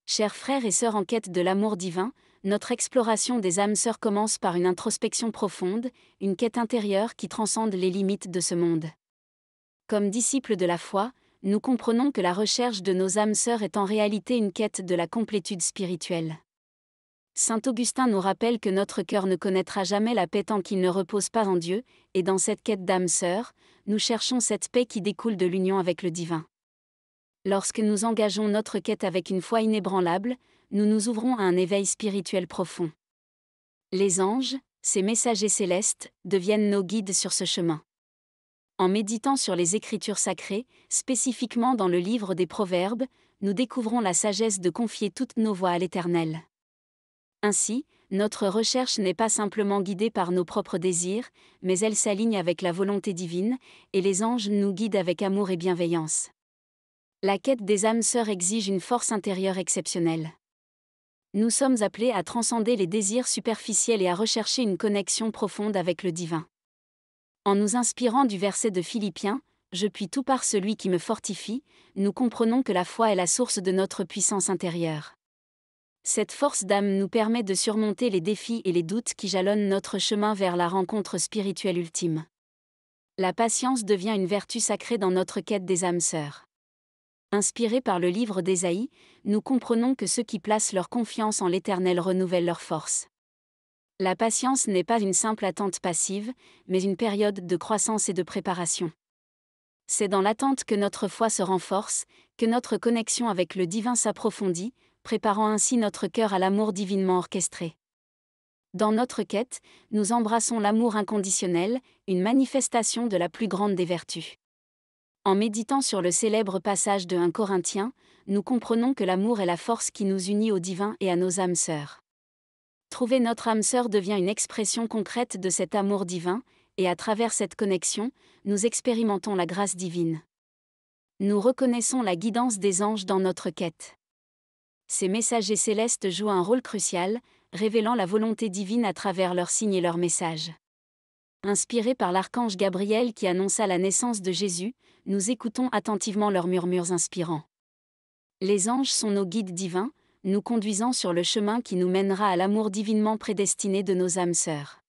Chers frères et sœurs en quête de l'amour divin, notre exploration des âmes sœurs commence par une introspection profonde, une quête intérieure qui transcende les limites de ce monde. Comme disciples de la foi, nous comprenons que la recherche de nos âmes sœurs est en réalité une quête de la complétude spirituelle. Saint Augustin nous rappelle que notre cœur ne connaîtra jamais la paix tant qu'il ne repose pas en Dieu, et dans cette quête d'âmes sœurs, nous cherchons cette paix qui découle de l'union avec le divin. Lorsque nous engageons notre quête avec une foi inébranlable, nous nous ouvrons à un éveil spirituel profond. Les anges, ces messagers célestes, deviennent nos guides sur ce chemin. En méditant sur les Écritures sacrées, spécifiquement dans le livre des Proverbes, nous découvrons la sagesse de confier toutes nos voies à l'Éternel. Ainsi, notre recherche n'est pas simplement guidée par nos propres désirs, mais elle s'aligne avec la volonté divine, et les anges nous guident avec amour et bienveillance. La quête des âmes sœurs exige une force intérieure exceptionnelle. Nous sommes appelés à transcender les désirs superficiels et à rechercher une connexion profonde avec le divin. En nous inspirant du verset de Philippiens, « Je puis tout par celui qui me fortifie », nous comprenons que la foi est la source de notre puissance intérieure. Cette force d'âme nous permet de surmonter les défis et les doutes qui jalonnent notre chemin vers la rencontre spirituelle ultime. La patience devient une vertu sacrée dans notre quête des âmes sœurs. Inspirés par le livre d'Ésaïe, nous comprenons que ceux qui placent leur confiance en l'Éternel renouvellent leur force. La patience n'est pas une simple attente passive, mais une période de croissance et de préparation. C'est dans l'attente que notre foi se renforce, que notre connexion avec le divin s'approfondit, préparant ainsi notre cœur à l'amour divinement orchestré. Dans notre quête, nous embrassons l'amour inconditionnel, une manifestation de la plus grande des vertus. En méditant sur le célèbre passage de 1 Corinthiens, nous comprenons que l'amour est la force qui nous unit au divin et à nos âmes sœurs. Trouver notre âme sœur devient une expression concrète de cet amour divin, et à travers cette connexion, nous expérimentons la grâce divine. Nous reconnaissons la guidance des anges dans notre quête. Ces messagers célestes jouent un rôle crucial, révélant la volonté divine à travers leurs signes et leurs messages. Inspirés par l'archange Gabriel qui annonça la naissance de Jésus, nous écoutons attentivement leurs murmures inspirants. Les anges sont nos guides divins, nous conduisant sur le chemin qui nous mènera à l'amour divinement prédestiné de nos âmes sœurs.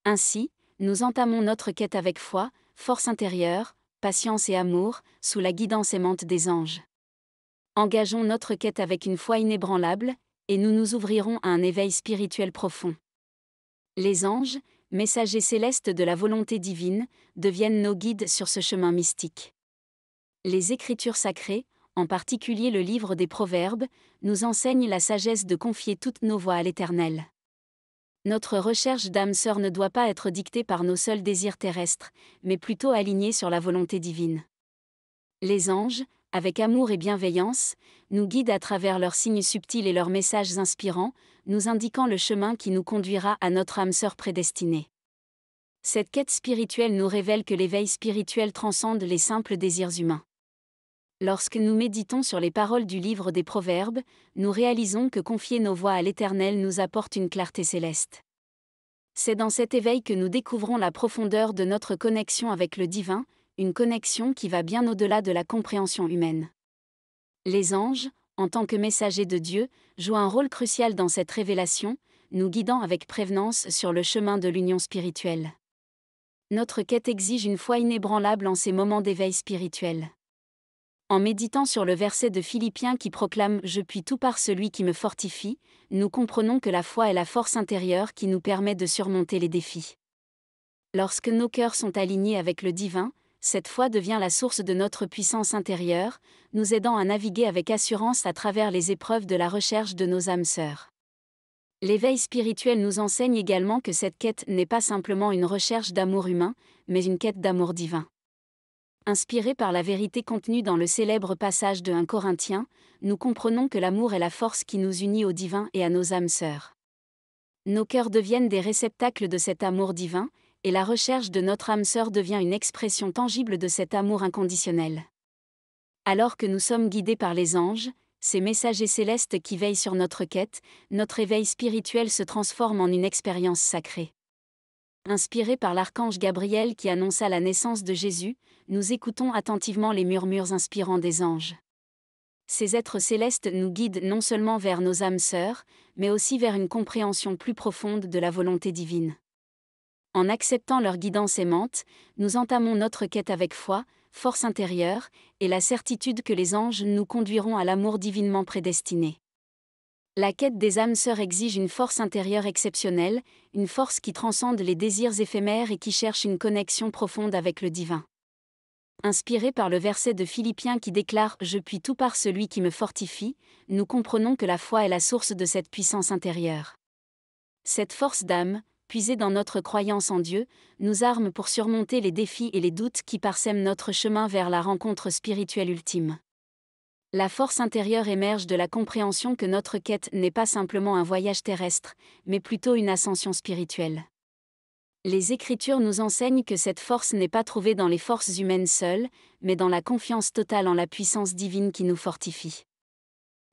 Ainsi, nous entamons notre quête avec foi, force intérieure, patience et amour, sous la guidance aimante des anges. Engageons notre quête avec une foi inébranlable, et nous nous ouvrirons à un éveil spirituel profond. Les anges, messagers célestes de la volonté divine, deviennent nos guides sur ce chemin mystique. Les Écritures sacrées, en particulier le livre des Proverbes, nous enseignent la sagesse de confier toutes nos voies à l'Éternel. Notre recherche d'âme sœur ne doit pas être dictée par nos seuls désirs terrestres, mais plutôt alignée sur la volonté divine. Les anges, avec amour et bienveillance, nous guident à travers leurs signes subtils et leurs messages inspirants, nous indiquant le chemin qui nous conduira à notre âme sœur prédestinée. Cette quête spirituelle nous révèle que l'éveil spirituel transcende les simples désirs humains. Lorsque nous méditons sur les paroles du livre des Proverbes, nous réalisons que confier nos voies à l'Éternel nous apporte une clarté céleste. C'est dans cet éveil que nous découvrons la profondeur de notre connexion avec le divin, une connexion qui va bien au-delà de la compréhension humaine. Les anges, en tant que messagers de Dieu, jouent un rôle crucial dans cette révélation, nous guidant avec prévenance sur le chemin de l'union spirituelle. Notre quête exige une foi inébranlable en ces moments d'éveil spirituel. En méditant sur le verset de Philippiens qui proclame « Je puis tout par celui qui me fortifie », nous comprenons que la foi est la force intérieure qui nous permet de surmonter les défis. Lorsque nos cœurs sont alignés avec le divin, cette foi devient la source de notre puissance intérieure, nous aidant à naviguer avec assurance à travers les épreuves de la recherche de nos âmes sœurs. L'éveil spirituel nous enseigne également que cette quête n'est pas simplement une recherche d'amour humain, mais une quête d'amour divin. Inspirés par la vérité contenue dans le célèbre passage de 1 Corinthiens, nous comprenons que l'amour est la force qui nous unit au divin et à nos âmes sœurs. Nos cœurs deviennent des réceptacles de cet amour divin, et la recherche de notre âme sœur devient une expression tangible de cet amour inconditionnel. Alors que nous sommes guidés par les anges, ces messagers célestes qui veillent sur notre quête, notre éveil spirituel se transforme en une expérience sacrée. Inspirés par l'archange Gabriel qui annonça la naissance de Jésus, nous écoutons attentivement les murmures inspirants des anges. Ces êtres célestes nous guident non seulement vers nos âmes sœurs, mais aussi vers une compréhension plus profonde de la volonté divine. En acceptant leur guidance aimante, nous entamons notre quête avec foi, force intérieure, et la certitude que les anges nous conduiront à l'amour divinement prédestiné. La quête des âmes sœurs exige une force intérieure exceptionnelle, une force qui transcende les désirs éphémères et qui cherche une connexion profonde avec le divin. Inspiré par le verset de Philippiens qui déclare « Je puis tout par celui qui me fortifie », nous comprenons que la foi est la source de cette puissance intérieure. Cette force d'âme, puisée dans notre croyance en Dieu, nous arme pour surmonter les défis et les doutes qui parsèment notre chemin vers la rencontre spirituelle ultime. La force intérieure émerge de la compréhension que notre quête n'est pas simplement un voyage terrestre, mais plutôt une ascension spirituelle. Les Écritures nous enseignent que cette force n'est pas trouvée dans les forces humaines seules, mais dans la confiance totale en la puissance divine qui nous fortifie.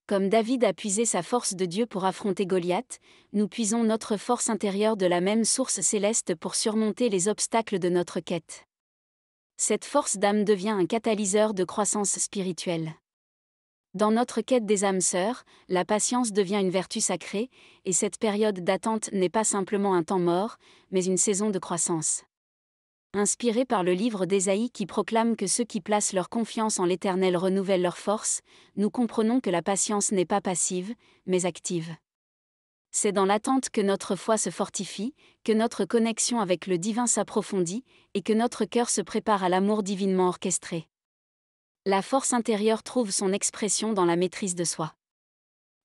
Comme David a puisé sa force de Dieu pour affronter Goliath, nous puisons notre force intérieure de la même source céleste pour surmonter les obstacles de notre quête. Cette force d'âme devient un catalyseur de croissance spirituelle. Dans notre quête des âmes sœurs, la patience devient une vertu sacrée, et cette période d'attente n'est pas simplement un temps mort, mais une saison de croissance. Inspiré par le livre d'Ésaïe qui proclame que ceux qui placent leur confiance en l'Éternel renouvellent leur force, nous comprenons que la patience n'est pas passive, mais active. C'est dans l'attente que notre foi se fortifie, que notre connexion avec le divin s'approfondit, et que notre cœur se prépare à l'amour divinement orchestré. La force intérieure trouve son expression dans la maîtrise de soi.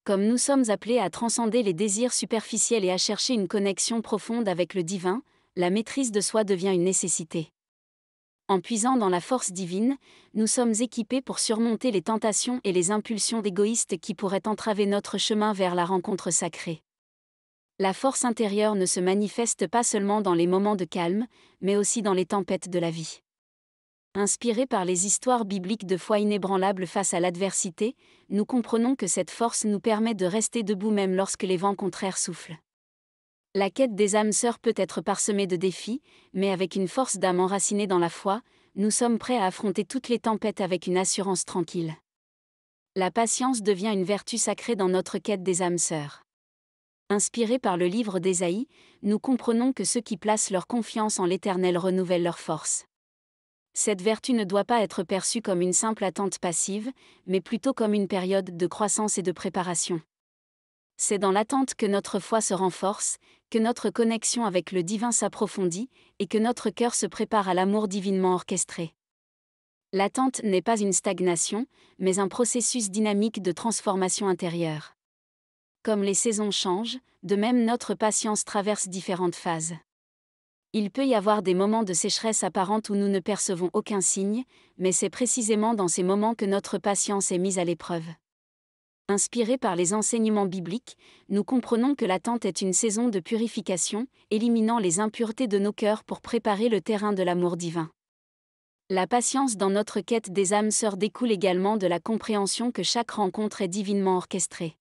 Comme nous sommes appelés à transcender les désirs superficiels et à chercher une connexion profonde avec le divin, la maîtrise de soi devient une nécessité. En puisant dans la force divine, nous sommes équipés pour surmonter les tentations et les impulsions égoïstes qui pourraient entraver notre chemin vers la rencontre sacrée. La force intérieure ne se manifeste pas seulement dans les moments de calme, mais aussi dans les tempêtes de la vie. Inspirés par les histoires bibliques de foi inébranlable face à l'adversité, nous comprenons que cette force nous permet de rester debout même lorsque les vents contraires soufflent. La quête des âmes sœurs peut être parsemée de défis, mais avec une force d'âme enracinée dans la foi, nous sommes prêts à affronter toutes les tempêtes avec une assurance tranquille. La patience devient une vertu sacrée dans notre quête des âmes sœurs. Inspirés par le livre d'Ésaïe, nous comprenons que ceux qui placent leur confiance en l'Éternel renouvellent leur force. Cette vertu ne doit pas être perçue comme une simple attente passive, mais plutôt comme une période de croissance et de préparation. C'est dans l'attente que notre foi se renforce, que notre connexion avec le divin s'approfondit, et que notre cœur se prépare à l'amour divinement orchestré. L'attente n'est pas une stagnation, mais un processus dynamique de transformation intérieure. Comme les saisons changent, de même notre patience traverse différentes phases. Il peut y avoir des moments de sécheresse apparente où nous ne percevons aucun signe, mais c'est précisément dans ces moments que notre patience est mise à l'épreuve. Inspirés par les enseignements bibliques, nous comprenons que l'attente est une saison de purification, éliminant les impuretés de nos cœurs pour préparer le terrain de l'amour divin. La patience dans notre quête des âmes sœurs découle également de la compréhension que chaque rencontre est divinement orchestrée.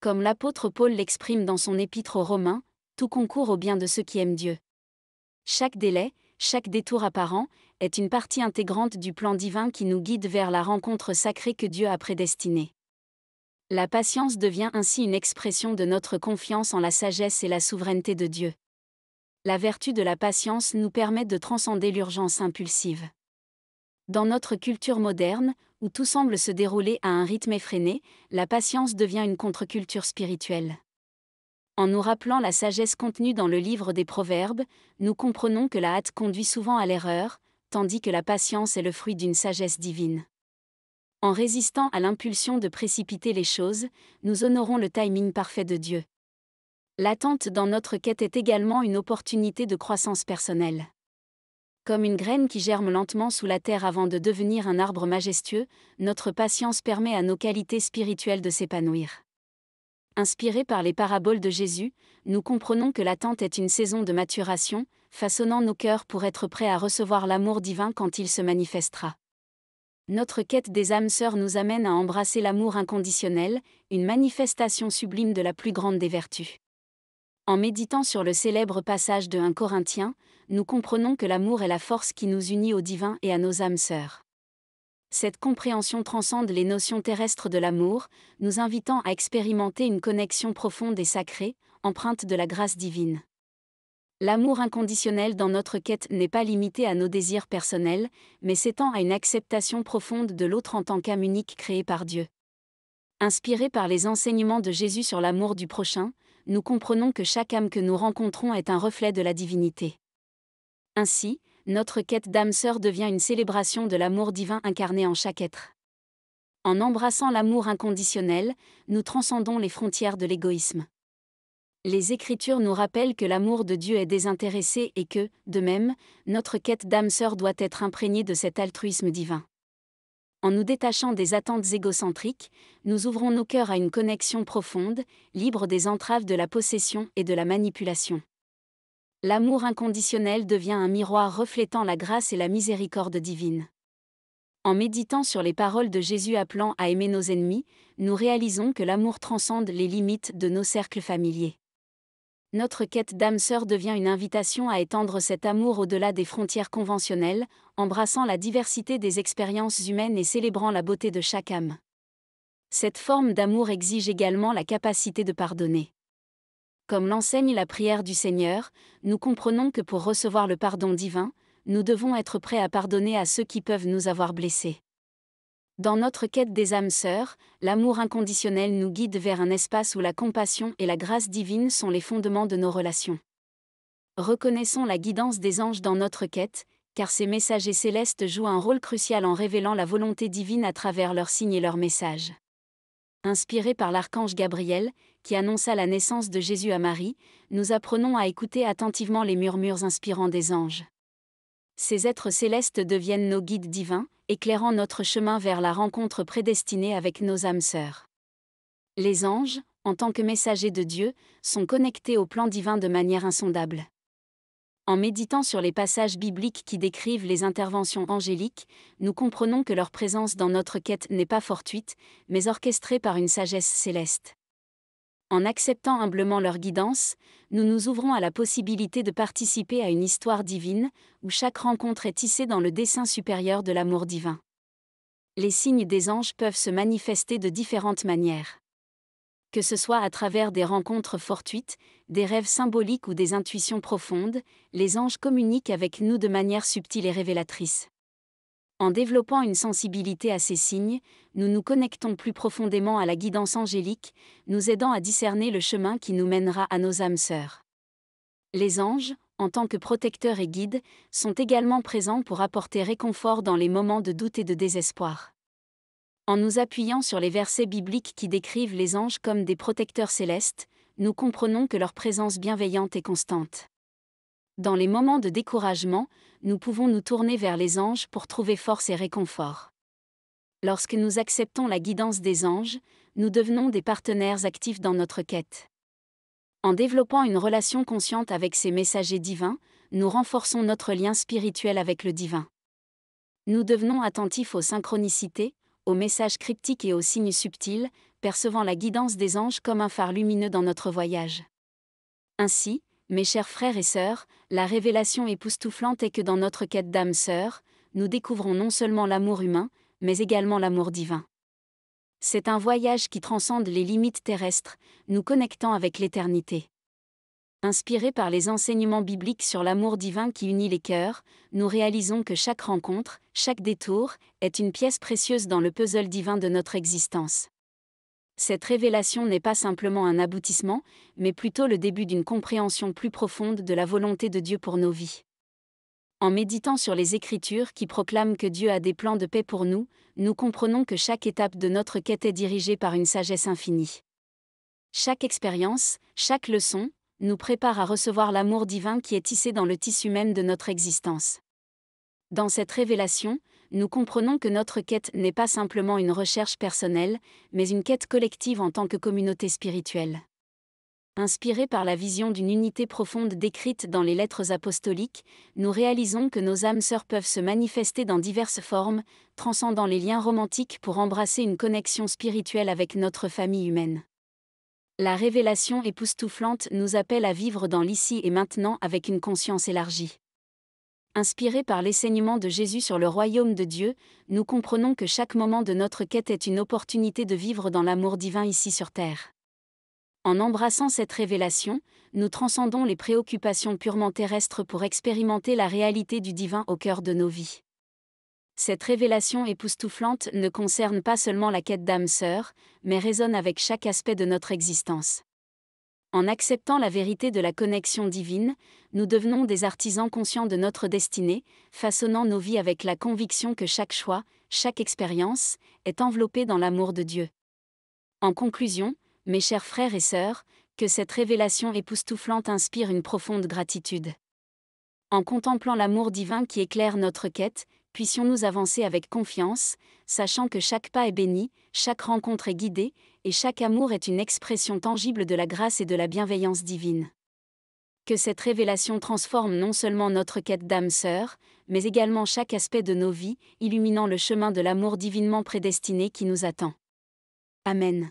Comme l'apôtre Paul l'exprime dans son épître aux Romains, tout concourt au bien de ceux qui aiment Dieu. Chaque délai, chaque détour apparent, est une partie intégrante du plan divin qui nous guide vers la rencontre sacrée que Dieu a prédestinée. La patience devient ainsi une expression de notre confiance en la sagesse et la souveraineté de Dieu. La vertu de la patience nous permet de transcender l'urgence impulsive. Dans notre culture moderne, où tout semble se dérouler à un rythme effréné, la patience devient une contre-culture spirituelle. En nous rappelant la sagesse contenue dans le livre des Proverbes, nous comprenons que la hâte conduit souvent à l'erreur, tandis que la patience est le fruit d'une sagesse divine. En résistant à l'impulsion de précipiter les choses, nous honorons le timing parfait de Dieu. L'attente dans notre quête est également une opportunité de croissance personnelle. Comme une graine qui germe lentement sous la terre avant de devenir un arbre majestueux, notre patience permet à nos qualités spirituelles de s'épanouir. Inspirés par les paraboles de Jésus, nous comprenons que l'attente est une saison de maturation, façonnant nos cœurs pour être prêts à recevoir l'amour divin quand il se manifestera. Notre quête des âmes sœurs nous amène à embrasser l'amour inconditionnel, une manifestation sublime de la plus grande des vertus. En méditant sur le célèbre passage de 1 Corinthiens, nous comprenons que l'amour est la force qui nous unit au divin et à nos âmes sœurs. Cette compréhension transcende les notions terrestres de l'amour, nous invitant à expérimenter une connexion profonde et sacrée, empreinte de la grâce divine. L'amour inconditionnel dans notre quête n'est pas limité à nos désirs personnels, mais s'étend à une acceptation profonde de l'autre en tant qu'âme unique créée par Dieu. Inspirés par les enseignements de Jésus sur l'amour du prochain, nous comprenons que chaque âme que nous rencontrons est un reflet de la divinité. Ainsi, notre quête d'âme sœur devient une célébration de l'amour divin incarné en chaque être. En embrassant l'amour inconditionnel, nous transcendons les frontières de l'égoïsme. Les Écritures nous rappellent que l'amour de Dieu est désintéressé et que, de même, notre quête d'âme sœur doit être imprégnée de cet altruisme divin. En nous détachant des attentes égocentriques, nous ouvrons nos cœurs à une connexion profonde, libre des entraves de la possession et de la manipulation. L'amour inconditionnel devient un miroir reflétant la grâce et la miséricorde divine. En méditant sur les paroles de Jésus appelant à aimer nos ennemis, nous réalisons que l'amour transcende les limites de nos cercles familiers. Notre quête d'âme sœur devient une invitation à étendre cet amour au-delà des frontières conventionnelles, embrassant la diversité des expériences humaines et célébrant la beauté de chaque âme. Cette forme d'amour exige également la capacité de pardonner. Comme l'enseigne la prière du Seigneur, nous comprenons que pour recevoir le pardon divin, nous devons être prêts à pardonner à ceux qui peuvent nous avoir blessés. Dans notre quête des âmes sœurs, l'amour inconditionnel nous guide vers un espace où la compassion et la grâce divine sont les fondements de nos relations. Reconnaissons la guidance des anges dans notre quête, car ces messagers célestes jouent un rôle crucial en révélant la volonté divine à travers leurs signes et leurs messages. Inspirés par l'archange Gabriel, qui annonça la naissance de Jésus à Marie, nous apprenons à écouter attentivement les murmures inspirants des anges. Ces êtres célestes deviennent nos guides divins, éclairant notre chemin vers la rencontre prédestinée avec nos âmes sœurs. Les anges, en tant que messagers de Dieu, sont connectés au plan divin de manière insondable. En méditant sur les passages bibliques qui décrivent les interventions angéliques, nous comprenons que leur présence dans notre quête n'est pas fortuite, mais orchestrée par une sagesse céleste. En acceptant humblement leur guidance, nous nous ouvrons à la possibilité de participer à une histoire divine, où chaque rencontre est tissée dans le dessein supérieur de l'amour divin. Les signes des anges peuvent se manifester de différentes manières. Que ce soit à travers des rencontres fortuites, des rêves symboliques ou des intuitions profondes, les anges communiquent avec nous de manière subtile et révélatrice. En développant une sensibilité à ces signes, nous nous connectons plus profondément à la guidance angélique, nous aidant à discerner le chemin qui nous mènera à nos âmes sœurs. Les anges, en tant que protecteurs et guides, sont également présents pour apporter réconfort dans les moments de doute et de désespoir. En nous appuyant sur les versets bibliques qui décrivent les anges comme des protecteurs célestes, nous comprenons que leur présence bienveillante est constante. Dans les moments de découragement, nous pouvons nous tourner vers les anges pour trouver force et réconfort. Lorsque nous acceptons la guidance des anges, nous devenons des partenaires actifs dans notre quête. En développant une relation consciente avec ces messagers divins, nous renforçons notre lien spirituel avec le divin. Nous devenons attentifs aux synchronicités, aux messages cryptiques et aux signes subtils, percevant la guidance des anges comme un phare lumineux dans notre voyage. Ainsi, mes chers frères et sœurs, la révélation époustouflante est que dans notre quête d'âme sœur, nous découvrons non seulement l'amour humain, mais également l'amour divin. C'est un voyage qui transcende les limites terrestres, nous connectant avec l'éternité. Inspirés par les enseignements bibliques sur l'amour divin qui unit les cœurs, nous réalisons que chaque rencontre, chaque détour, est une pièce précieuse dans le puzzle divin de notre existence. Cette révélation n'est pas simplement un aboutissement, mais plutôt le début d'une compréhension plus profonde de la volonté de Dieu pour nos vies. En méditant sur les Écritures qui proclament que Dieu a des plans de paix pour nous, nous comprenons que chaque étape de notre quête est dirigée par une sagesse infinie. Chaque expérience, chaque leçon, nous prépare à recevoir l'amour divin qui est tissé dans le tissu même de notre existence. Dans cette révélation, nous comprenons que notre quête n'est pas simplement une recherche personnelle, mais une quête collective en tant que communauté spirituelle. Inspirés par la vision d'une unité profonde décrite dans les lettres apostoliques, nous réalisons que nos âmes sœurs peuvent se manifester dans diverses formes, transcendant les liens romantiques pour embrasser une connexion spirituelle avec notre famille humaine. La révélation époustouflante nous appelle à vivre dans l'ici et maintenant avec une conscience élargie. Inspirés par l'enseignement de Jésus sur le royaume de Dieu, nous comprenons que chaque moment de notre quête est une opportunité de vivre dans l'amour divin ici sur terre. En embrassant cette révélation, nous transcendons les préoccupations purement terrestres pour expérimenter la réalité du divin au cœur de nos vies. Cette révélation époustouflante ne concerne pas seulement la quête d'âme sœur, mais résonne avec chaque aspect de notre existence. En acceptant la vérité de la connexion divine, nous devenons des artisans conscients de notre destinée, façonnant nos vies avec la conviction que chaque choix, chaque expérience, est enveloppée dans l'amour de Dieu. En conclusion, mes chers frères et sœurs, que cette révélation époustouflante inspire une profonde gratitude. En contemplant l'amour divin qui éclaire notre quête, puissions-nous avancer avec confiance, sachant que chaque pas est béni, chaque rencontre est guidée, et chaque amour est une expression tangible de la grâce et de la bienveillance divine. Que cette révélation transforme non seulement notre quête d'âme sœur, mais également chaque aspect de nos vies, illuminant le chemin de l'amour divinement prédestiné qui nous attend. Amen.